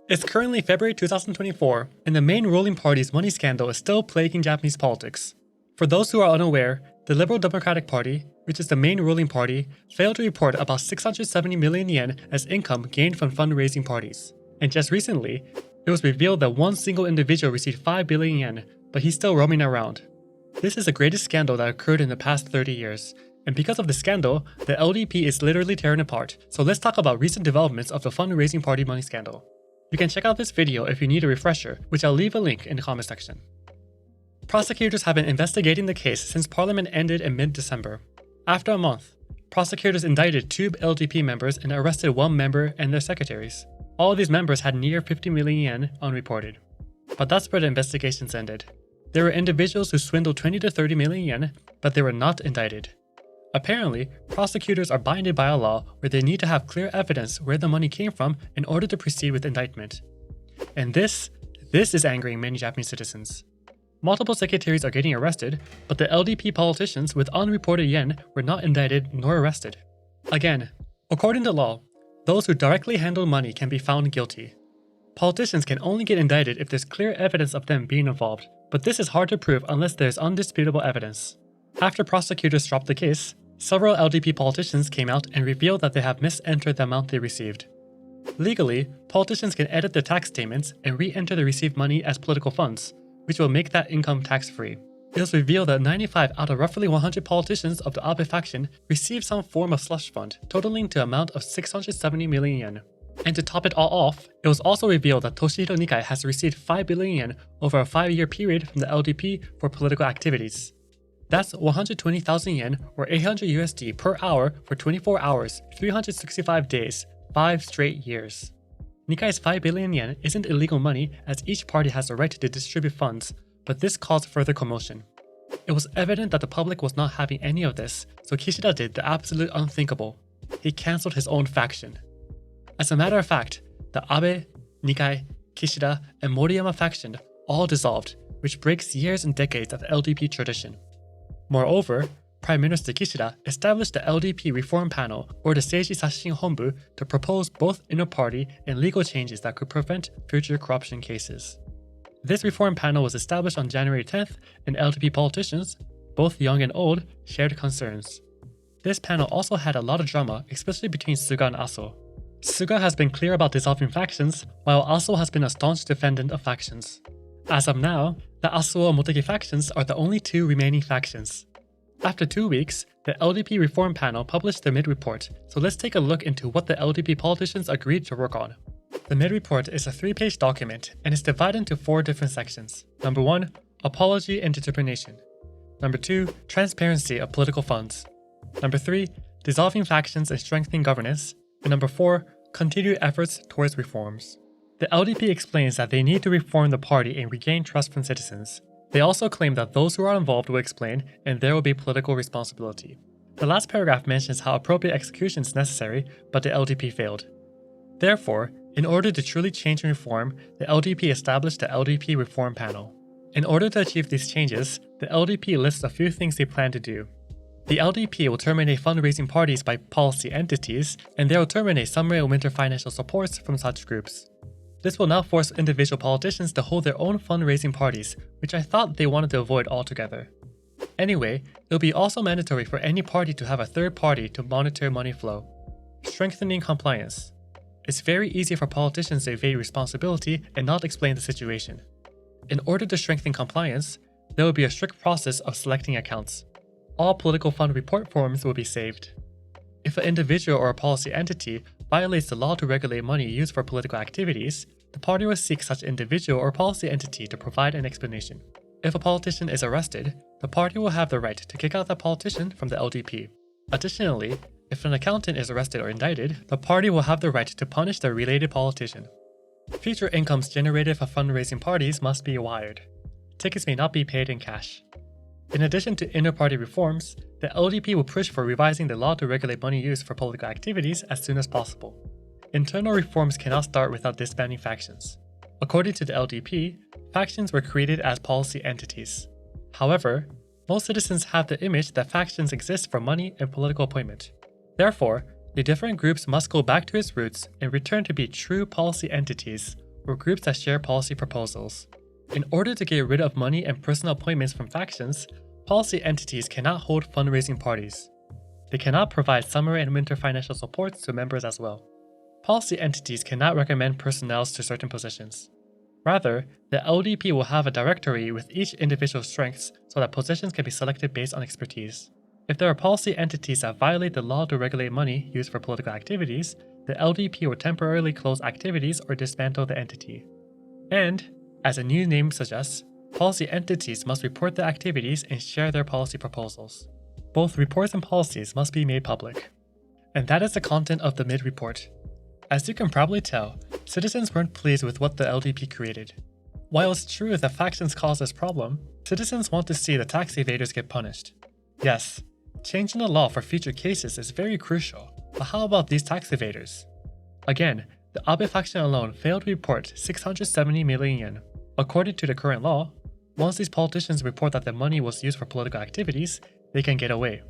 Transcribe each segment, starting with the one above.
It's currently February 2024, and the main ruling party's money scandal is still plaguing Japanese politics. For those who are unaware, the Liberal Democratic Party, which is the main ruling party, failed to report about 670 million yen as income gained from fundraising parties. And just recently, it was revealed that one single individual received 5 billion yen, but he's still roaming around. This is the greatest scandal that occurred in the past 30 years. And because of the scandal, the LDP is literally tearing apart. So let's talk about recent developments of the fundraising party money scandal. You can check out this video if you need a refresher, which I'll leave a link in the comment section. Prosecutors have been investigating the case since Parliament ended in mid-December. After a month, prosecutors indicted 2 LDP members and arrested 1 member and their secretaries. All of these members had near 50 million yen unreported. But that's where the investigations ended. There were individuals who swindled 20 to 30 million yen, but they were not indicted. Apparently, prosecutors are binded by a law where they need to have clear evidence where the money came from in order to proceed with indictment. And this is angering many Japanese citizens. Multiple secretaries are getting arrested, but the LDP politicians with unreported yen were not indicted nor arrested. Again, according to law, those who directly handle money can be found guilty. Politicians can only get indicted if there's clear evidence of them being involved, but this is hard to prove unless there's undisputable evidence. After prosecutors dropped the case, several LDP politicians came out and revealed that they have misentered the amount they received. Legally, politicians can edit their tax statements and re-enter the received money as political funds, which will make that income tax-free. It was revealed that 95 out of roughly 100 politicians of the Abe faction received some form of slush fund, totaling to an amount of 670 million yen. And to top it all off, it was also revealed that Toshihiro Nikai has received 5 billion yen over a 5-year period from the LDP for political activities. That's 120,000 yen or 800 USD per hour for 24 hours, 365 days, 5 straight years. Nikai's 5 billion yen isn't illegal money as each party has the right to distribute funds, but this caused further commotion. It was evident that the public was not having any of this, so Kishida did the absolute unthinkable. He cancelled his own faction. As a matter of fact, the Abe, Nikai, Kishida, and Moriyama faction all dissolved, which breaks years and decades of LDP tradition. Moreover, Prime Minister Kishida established the LDP Reform Panel or the Seiji Sashin Honbu to propose both inter-party and legal changes that could prevent future corruption cases. This reform panel was established on January 10th, and LDP politicians, both young and old, shared concerns. This panel also had a lot of drama, especially between Suga and Aso. Suga has been clear about dissolving factions, while Aso has been a staunch defendant of factions. As of now, the Asuo and Motegi factions are the only 2 remaining factions. After 2 weeks, the LDP Reform Panel published their mid-report, so let's take a look into what the LDP politicians agreed to work on. The mid-report is a 3-page document and is divided into 4 different sections. Number 1, apology and determination. Number 2, transparency of political funds. Number 3, dissolving factions and strengthening governance. And number 4, continued efforts towards reforms. The LDP explains that they need to reform the party and regain trust from citizens. They also claim that those who are involved will explain and there will be political responsibility. The last paragraph mentions how appropriate execution is necessary, but the LDP failed. Therefore, in order to truly change and reform, the LDP established the LDP Reform Panel. In order to achieve these changes, the LDP lists a few things they plan to do. The LDP will terminate fundraising parties by policy entities, and they will terminate summer and winter financial supports from such groups. This will now force individual politicians to hold their own fundraising parties, which I thought they wanted to avoid altogether. Anyway, it will be also mandatory for any party to have a third party to monitor money flow. Strengthening compliance. It's very easy for politicians to evade responsibility and not explain the situation. In order to strengthen compliance, there will be a strict process of selecting accounts. All political fund report forms will be saved. If an individual or a policy entity violates the law to regulate money used for political activities, the party will seek such individual or policy entity to provide an explanation. If a politician is arrested, the party will have the right to kick out that politician from the LDP. Additionally, if an accountant is arrested or indicted, the party will have the right to punish the related politician. Future incomes generated for fundraising parties must be wired. Tickets may not be paid in cash. In addition to inter-party reforms, the LDP will push for revising the law to regulate money used for political activities as soon as possible. Internal reforms cannot start without disbanding factions. According to the LDP, factions were created as policy entities. However, most citizens have the image that factions exist for money and political appointment. Therefore, the different groups must go back to its roots and return to be true policy entities, or groups that share policy proposals. In order to get rid of money and personal appointments from factions, policy entities cannot hold fundraising parties. They cannot provide summer and winter financial supports to members as well. Policy entities cannot recommend personnel to certain positions. Rather, the LDP will have a directory with each individual's strengths so that positions can be selected based on expertise. If there are policy entities that violate the law to regulate money used for political activities, the LDP will temporarily close activities or dismantle the entity. And, as the new name suggests, policy entities must report their activities and share their policy proposals. Both reports and policies must be made public. And that is the content of the mid-report. As you can probably tell, citizens weren't pleased with what the LDP created. While it's true that factions cause this problem, citizens want to see the tax evaders get punished. Yes, changing the law for future cases is very crucial, but how about these tax evaders? Again, the Abe faction alone failed to report 670 million yen. According to the current law, once these politicians report that the money was used for political activities, they can get away.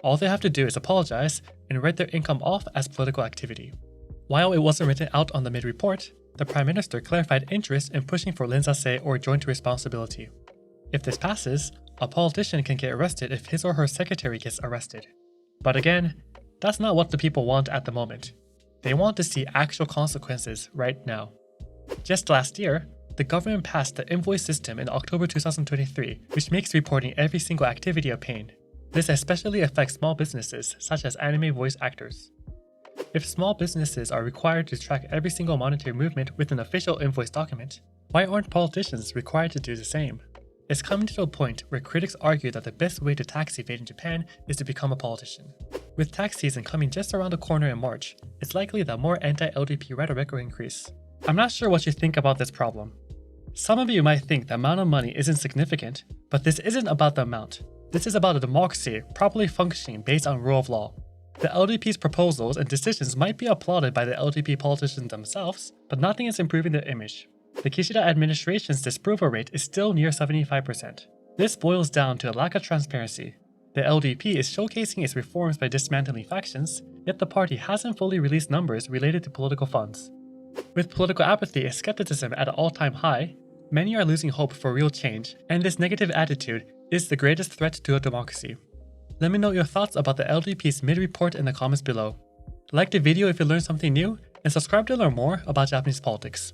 All they have to do is apologize and write their income off as political activity. While it wasn't written out on the mid-report, the Prime Minister clarified interest in pushing for rinzase or joint responsibility. If this passes, a politician can get arrested if his or her secretary gets arrested. But again, that's not what the people want at the moment. They want to see actual consequences right now. Just last year, the government passed the invoice system in October 2023, which makes reporting every single activity a pain. This especially affects small businesses such as anime voice actors. If small businesses are required to track every single monetary movement with an official invoice document, why aren't politicians required to do the same? It's coming to a point where critics argue that the best way to tax evade in Japan is to become a politician. With tax season coming just around the corner in March, it's likely that more anti-LDP rhetoric will increase. I'm not sure what you think about this problem. Some of you might think the amount of money isn't significant, but this isn't about the amount. This is about a democracy properly functioning based on rule of law. The LDP's proposals and decisions might be applauded by the LDP politicians themselves, but nothing is improving their image. The Kishida administration's disapproval rate is still near 75%. This boils down to a lack of transparency. The LDP is showcasing its reforms by dismantling factions, yet the party hasn't fully released numbers related to political funds. With political apathy and skepticism at an all-time high, many are losing hope for real change, and this negative attitude is the greatest threat to a democracy. Let me know your thoughts about the LDP's mid-report in the comments below. Like the video if you learned something new, and subscribe to learn more about Japanese politics.